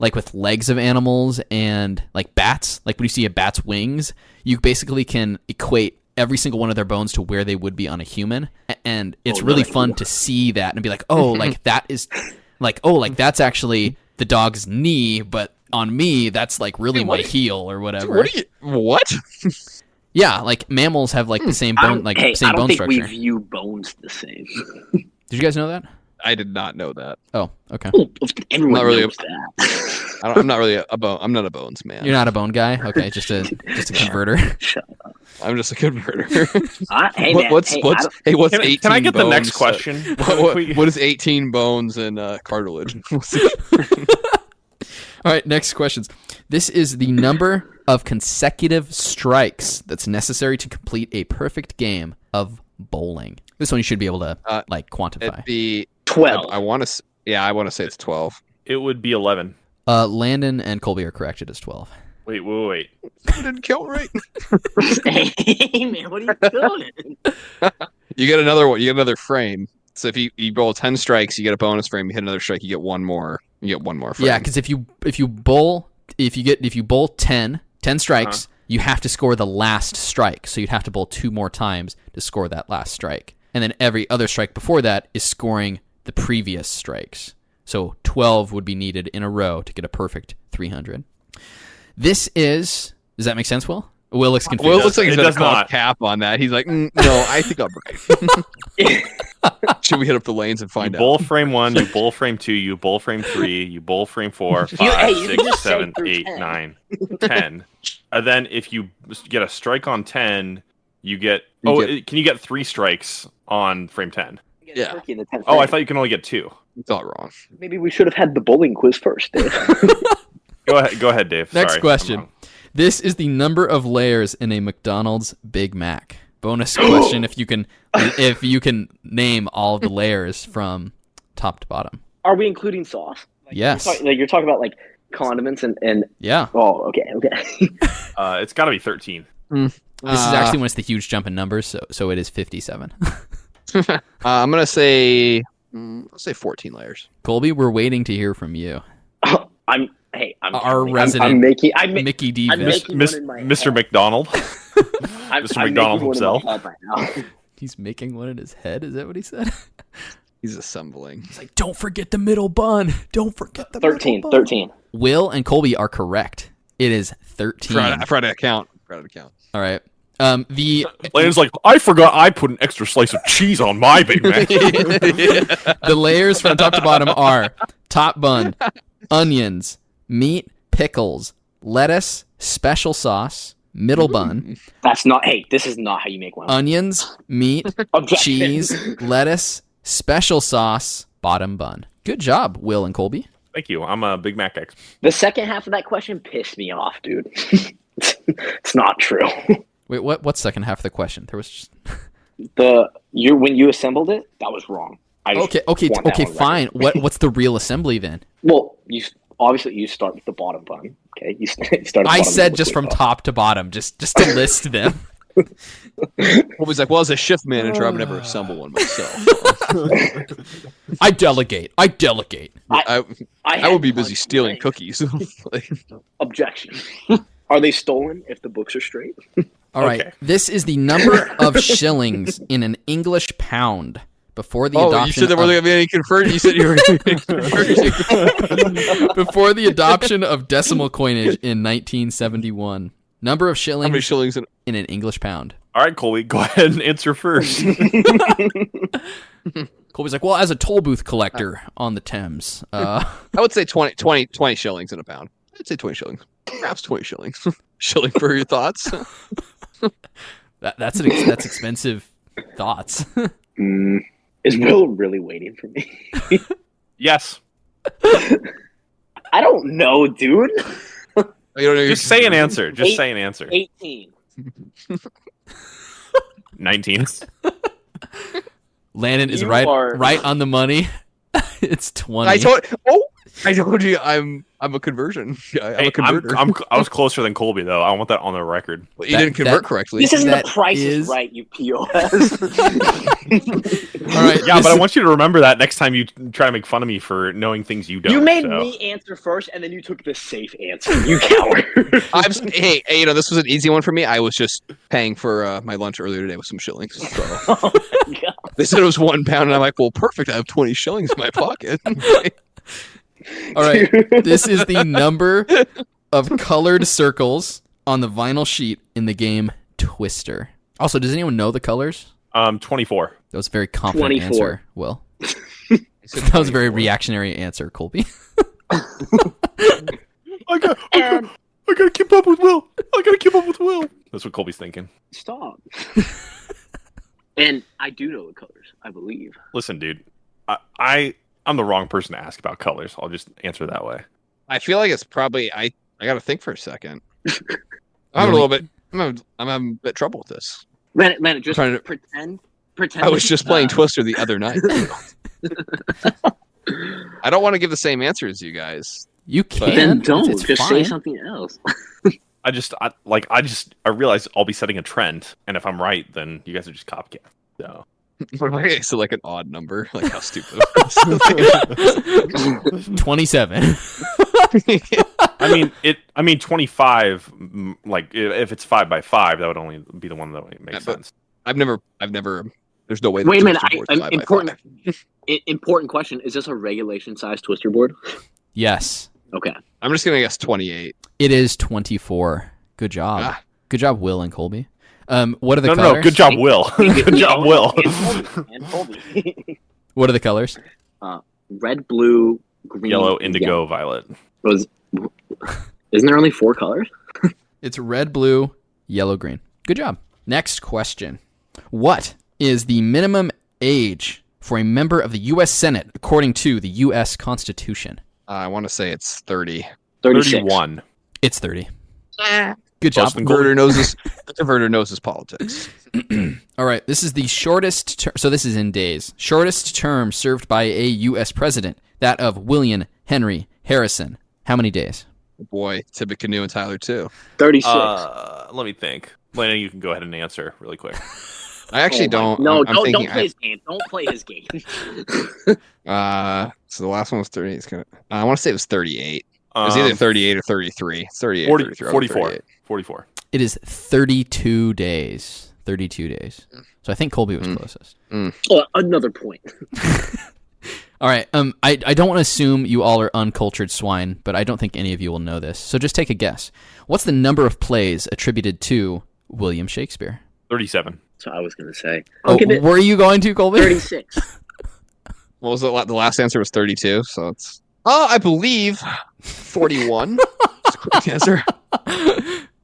Like with legs of animals and like bats, like when you see a bat's wings, you basically can equate every single one of their bones to where they would be on a human, and it's really fun to see that and be like, oh, like that is like, oh, like that's actually the dog's knee, but on me that's like really my heel or whatever. What? Yeah, like mammals have like the same bone, like same I don't bone think structure. we view bones the same. Did you guys know that? I did not know that. Oh, okay. Everyone Not really knows that. I'm not really a bone. I'm not a bones man. You're not a bone guy? Okay, just a converter. Shut up. I'm just a converter. Hey, man. What's hey, what's I don't- what's Can 18 I get the next bones? question? What is 18 bones and cartilage? All right, next questions. This is the number of consecutive strikes that's necessary to complete a perfect game of bowling. This one you should be able to quantify. It'd be 12. I want to Yeah, I want to say it's 12. It would be 11. Landon and Colby are correct. It is 12. Wait. I didn't count right. Hey, man, what are you doing? You get another one. You get another frame. So if you roll 10 strikes, you get a bonus frame. You hit another strike, you get one more. You get one more frame. Yeah, because if you bowl 10 strikes, you have to score the last strike. So you'd have to bowl 2 more times to score that last strike. And then every other strike before that is scoring the previous strikes. So 12 would be needed in a row to get a perfect 300. Does that make sense, Will? Will looks confused. Will looks like he's It going does to call not. cap on that. He's like, no, I think I'm right. Should we hit up the lanes and find You out? bowl frame 1, you bowl frame 2, you bowl frame 3, you bowl frame 4, 5, hey, you 6, can just say 7, through 8, 10. 9, 10. And then if you get a strike on 10, you get... can you get 3 strikes on frame 10? Yeah. Turkey in the 10th Oh, I frame. thought you can only get 2. You thought wrong. Maybe we should have had the bowling quiz first, Dave. Go ahead, Dave. Next Sorry, question. I'm wrong. This is the number of layers in a McDonald's Big Mac. Bonus question if you can name all of the layers from top to bottom. Are we including sauce? Yes. You're talking about like condiments and Yeah. oh, okay. It's got to be 13. This is actually when it's the huge jump in numbers, so it is 57. I'm going to say... let's say 14 layers. Colby, we're waiting to hear from you. I'm Our resident I'm making Mickey D. I'm Vish. making one in my Mr. head. McDonald. I'm Mr. making McDonald one in my himself. head right now. He's making one in his head. Is that what he said? He's assembling. He's like, don't forget the middle bun. Don't forget the 13. middle bun. 13. Will and Colby are correct. It is 13. I forgot to count. All right. The Landon's like, I forgot I put an extra slice of cheese on my Big Mac. the layers from top to bottom are top bun, onions, meat, pickles, lettuce, special sauce, middle bun, That's not. Hey, this is not how you make one. onions, meat, Objection. cheese, lettuce, special sauce, bottom bun. Good job, Will and Colby. Thank you. I'm a Big Mac expert. The second half of that question pissed me off, dude. It's not true. Wait, what's second half of the question? There was just... When you assembled it, that was wrong. I just Okay, want that on record. fine. What's the real assembly then? Well, you start with the bottom bun. Okay, you start. At the I bottom said of the just liquid from bun. top to bottom, just to list them. Colby's like, well, as a shift manager, I would never assemble one myself. I delegate. I had would be one busy stealing thing. cookies. Like, Objection. Are they stolen if the books are straight? All right. Okay. This is the number of shillings in an English pound before the you adoption. said there wasn't going to be any conversion. You said you were going to be before the adoption of decimal coinage in 1971. Number of How many shillings shillings? in an English pound. All right, Colby, go ahead and answer first. Colby's like, well, as a toll booth collector on the Thames, I would say 20 shillings in a pound. I'd say 20 shillings. Perhaps 20 shillings. Shilling for your thoughts. that's expensive thoughts. Is Will really waiting for me? Yes. I don't know, dude. You don't know Just say an answer. Just say an answer. 18. 19. Landon is You right are- on the money. It's 20. I told you I'm a conversion guy. I'm Hey, a converter. I was closer than Colby, though. I want that on the record. Well, you didn't convert correctly. This isn't That the Price is- is Right, you POS. All right. Yeah, this but I is- want you to remember that next time you try to make fun of me for knowing things you don't. You made so. me answer first, and then you took the safe answer. You coward. Hey, this was an easy one for me. I was just paying for my lunch earlier today with some shillings. So Oh my God. they said it was £1, and I'm like, well, perfect. I have 20 shillings in my pocket. All right. This is the number of colored circles on the vinyl sheet in the game Twister. Also, does anyone know the colors? 24. That was a very confident 24. answer, Will. That was a very reactionary answer, Colby. I gotta keep up with Will. That's what Colby's thinking. Stop. And I do know the colors, I believe. Listen, dude. I'm the wrong person to ask about colors. I'll just answer that way. I feel like it's probably I got to think for a second. I'm having a bit trouble with this. Landon, just Trying to- pretend. I was just playing Twister the other night. I don't want to give the same answer as you guys. You can. Then don't. It's Just fine. say something else. I realize I'll be setting a trend, and if I'm right, then you guys are just copycat. So Okay, so like an odd number. Like how stupid. 27. I mean 25. Like if it's 5 by 5, that would only be the one that would make sense. I've never. There's no way. Wait a minute. Important. Important question. Is this a regulation size twister board? Yes. Okay. I'm just gonna guess 28. It is 24. Good job. Ah. Good job, Will and Colby. What are the No, colors? no, good job, Will. Good job, Will. And Colby. What are the colors? Red, blue, green, Yellow, indigo, violet. Isn't there only 4 colors? It's red, blue, yellow, green. Good job. Next question. What is the minimum age for a member of the U.S. Senate according to the U.S. Constitution? I want to say it's 30. 36. 31. It's 30. Good job. Converter knows his. The converter knows his politics. All right. This is the shortest term. So this is in days. Shortest term served by a U.S. president. That of William Henry Harrison. How many days? Boy, Tippecanoe and Tyler too. 36. Let me think. Lena, you can go ahead and answer really quick. I actually don't. No, I'm don't thinking play his game. Don't play his game. So the last one was 30. I want to say it was 38. It was either 38 or 33. It's 38 40, 33. 44. 44. It is 32 days. 32 days. So I think Colby was closest. Oh, another point. All right. I don't want to assume you all are uncultured swine, but I don't think any of you will know this. So just take a guess. What's the number of plays attributed to William Shakespeare? 37. So I was going to say. Were you going to, Colby? 36. What was the last answer was 32, so it's I believe 41. That's a quick answer.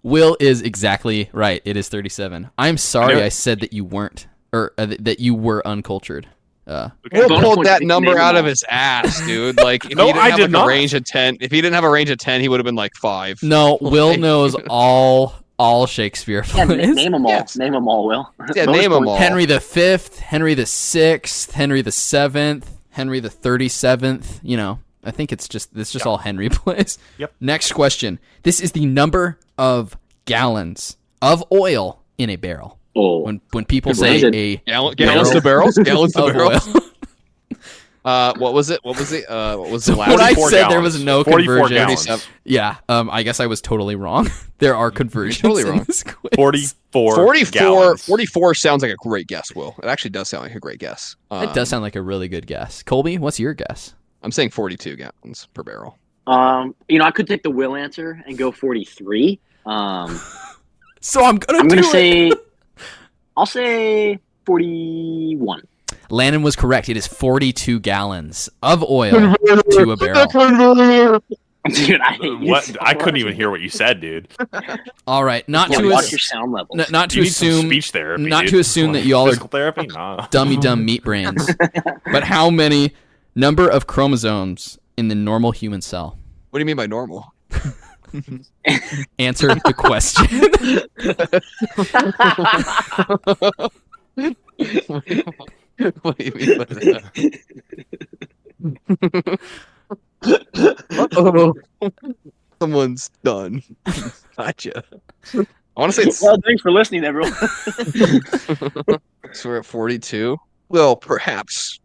Will is exactly right. It is 37. I'm sorry I said that you weren't, or that you were uncultured. Will Bonus pulled point that to number name out them of all. his ass, dude. Like, if No, he didn't I have did like not. a range of 10, if he didn't have a range of 10, he would have been like 5. No, Will knows all Shakespeare Yeah, plays. name them all. Yes. Name them all, Will. Yeah, Bonus name 'em point. all. Henry V, Henry VI, Henry VII, Henry the 37th. You know, I think it's just all Henry plays. Yep. Next question. This is the number of gallons of oil in a barrel. Oh, When people say Landon. a Gallons to barrels? Gallons to of barrels? oil. What was it? What was the last When I 44 said there gallons. was no 44 conversion, gallons. yeah, I guess I was totally wrong. There are conversions totally in wrong. this quiz. 44 44, gallons. 44 sounds like a great guess, Will. It actually does sound like a great guess. That does sound like a really good guess. Colby, what's your guess? I'm saying 42 gallons per barrel. I could take the Will answer and go 43. So I'm I'm gonna say, I'll say 41. Landon was correct. It is 42 gallons of oil to a barrel. Dude, I hate you What? so I couldn't much. even hear what you said, dude. All right, not Yeah, to watch your sound levels. not to You need some assume speech therapy. not dude. to assume that you all are physical therapy. Nah. dummy dumb meat brains. But how many number of chromosomes in the normal human cell? What do you mean by normal? Answer the question. What do you mean by that? Uh-oh. Someone's done. Gotcha. I want to say it's. Well, thanks for listening, everyone. So we're at 42. Well, perhaps.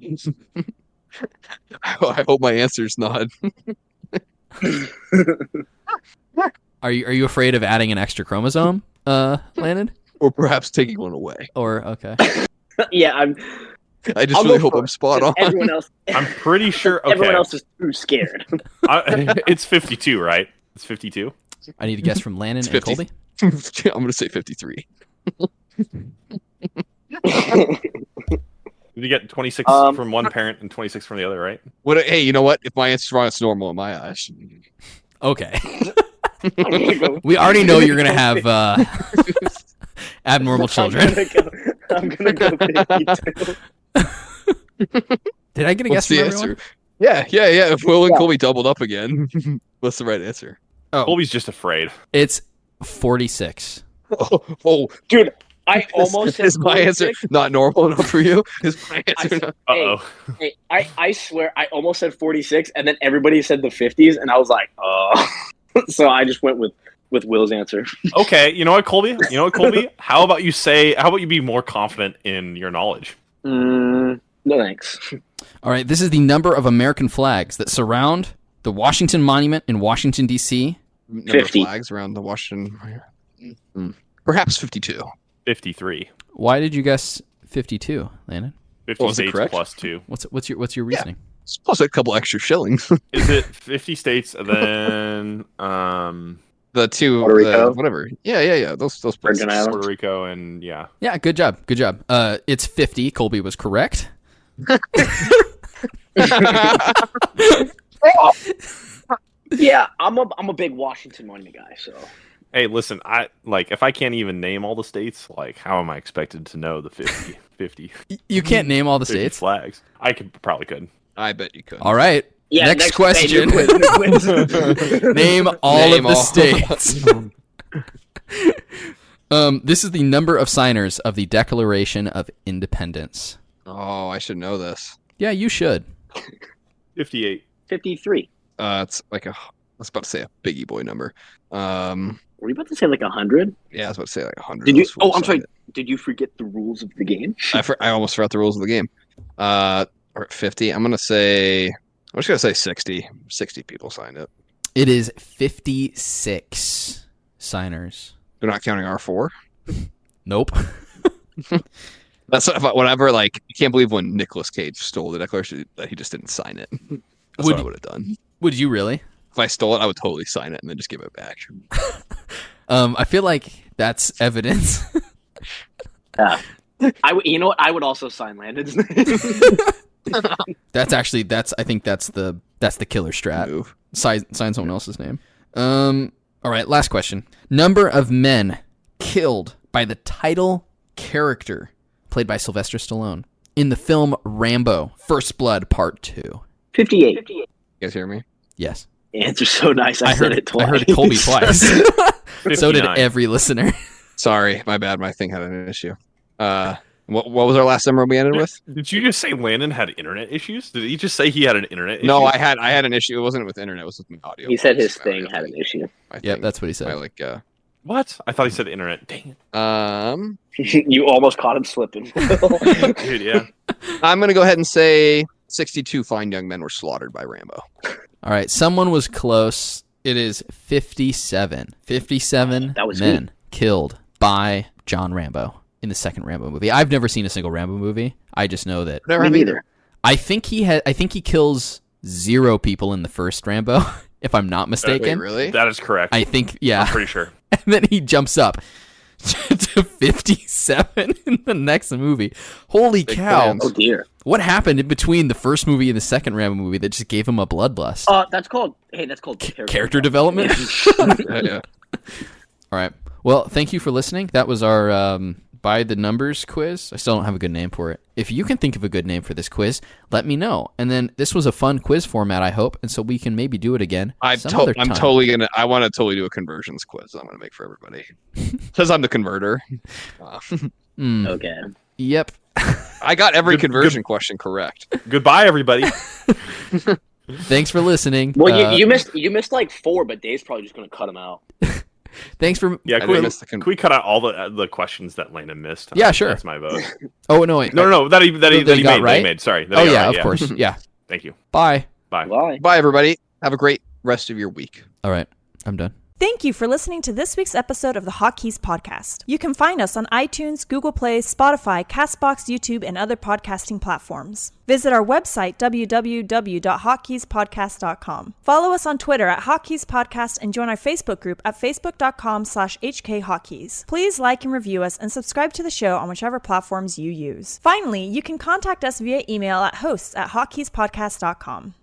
I hope my answer's not. Are you afraid of adding an extra chromosome, Landon? Or perhaps taking one away. Or okay. Yeah, I just I'll really go hope for I'm it. spot on. Everyone else. I'm pretty sure. Okay. Everyone else is too scared. It's 52, right? It's 52. I need a guess from Landon It's and 50. Colby. I'm going to say 53. You get 26 from one parent and 26 from the other, right? Hey, you know what? If my answer's wrong, it's normal in my eyes. Okay. I'm gonna go. We already know you're gonna have abnormal children. I'm gonna go 52. Did I get a guess What's from the everyone? answer? Yeah. If Will and Yeah. Colby doubled up again, what's the right answer? Oh, Colby's just afraid. it's 46. Oh, Dude, I almost said Is my answer 46. not normal enough for you? Is my answer not? Uh-oh. Hey, I swear, I almost said 46, and then everybody said the 50s, and I was like, oh. So I just went with Will's answer. Okay, you know what, Colby? How about you be more confident in your knowledge? No thanks. All right, this is the number of American flags that surround the Washington Monument in Washington, D.C. Number 50. of flags around the Washington. Perhaps 52. 53. Why did you guess 52, Landon? 50 was it states correct? plus 2. What's your reasoning? It's plus a couple extra shillings. Is it 50 states and then The two, Puerto Rico? whatever. Yeah. Those places. Virgin Islands. Puerto Rico and yeah. Yeah, good job. It's 50. Colby was correct. Yeah, I'm a big Washington Monument guy, so. Hey, listen, if I can't even name all the states, how am I expected to know the 50 You can't name all the 50 states. flags? I probably could. I bet you could. All right. Yeah, Next question. Hey, new quiz. Name all Name of the all. states. This is the number of signers of the Declaration of Independence. Oh, I should know this. Yeah, you should. 58. 53. It's like I was about to say a biggie boy number. Were you about to say like 100? Yeah, I was about to say like 100. Did you? Those fools Oh, I'm sorry. signed Did you forget the rules of the game? it. I almost forgot the rules of the game. Or 50. I'm just gonna say 60. 60 people signed it. It is 56 signers. They're not counting R4. Nope. That's whatever. Like, I can't believe when Nicolas Cage stole the Declaration that he just didn't sign it. That's what I would have done. Would you really? If I stole it, I would totally sign it and then just give it back. I feel like that's evidence. Yeah. You know what? I would also sign Landon's name. I think that's the killer strat. Move. Sign someone else's name. All right, last question. Number of men killed by the title character played by Sylvester Stallone in the film Rambo: First Blood Part 2. 58. You guys hear me? Yes. The answer's so nice. I said it twice. I heard Colby twice. So did 59. every listener. Sorry, my bad. My thing had an issue. What was our last number we ended with? Did you just say Landon had internet issues? Did he just say he had an internet issue? No, I had an issue. It wasn't with internet. It was with my audio. He said his My thing audio had an issue. My Yep, thing. that's what he said. What? I thought he said internet. Dang it. You almost caught him slipping. Dude, yeah. I'm gonna go ahead and say 62 fine young men were slaughtered by Rambo. All right, someone was close. It is 57. 57 That was men me. killed by John Rambo in the second Rambo movie. I've never seen a single Rambo movie. I just know that. Never Me have neither. I think he kills 0 people in the first Rambo, if I'm not Wait, mistaken. really? That is correct. I think, yeah. I'm pretty sure. And then he jumps up to 57 in the next movie. Holy Big cow. plans. Oh dear. What happened in between the first movie and the second Rambo movie that just gave him a bloodlust? That's called Character development? Yeah. All right. Well, thank you for listening. That was our by the numbers quiz. I still don't have a good name for it. If you can think of a good name for this quiz, let me know. And then this was a fun quiz format, I hope, and so we can maybe do it again. I want to totally do a conversions quiz. I'm gonna make for everybody. Says I'm the converter. Okay. Yep. I got every conversion question correct. Goodbye, everybody. Thanks for listening. Well, you missed like 4, but Dave's probably just gonna cut them out. Thanks for. Yeah, I can missed the we cut out all the questions that Landon missed? Yeah, sure. That's my vote. Oh no, wait. No, that he got right? made. Sorry. That Oh he got yeah, right, of course. Yeah. Thank you. Bye. Bye. Bye. Bye, everybody. Have a great rest of your week. All right. I'm done. Thank you for listening to this week's episode of the Hotkeys podcast. You can find us on iTunes, Google Play, Spotify, CastBox, YouTube, and other podcasting platforms. Visit our website, www.hotkeyspodcast.com. Follow us on Twitter at Hotkeys Podcast and join our Facebook group at facebook.com/HKHotkeys. Please like and review us and subscribe to the show on whichever platforms you use. Finally, you can contact us via email at hosts@hotkeyspodcast.com.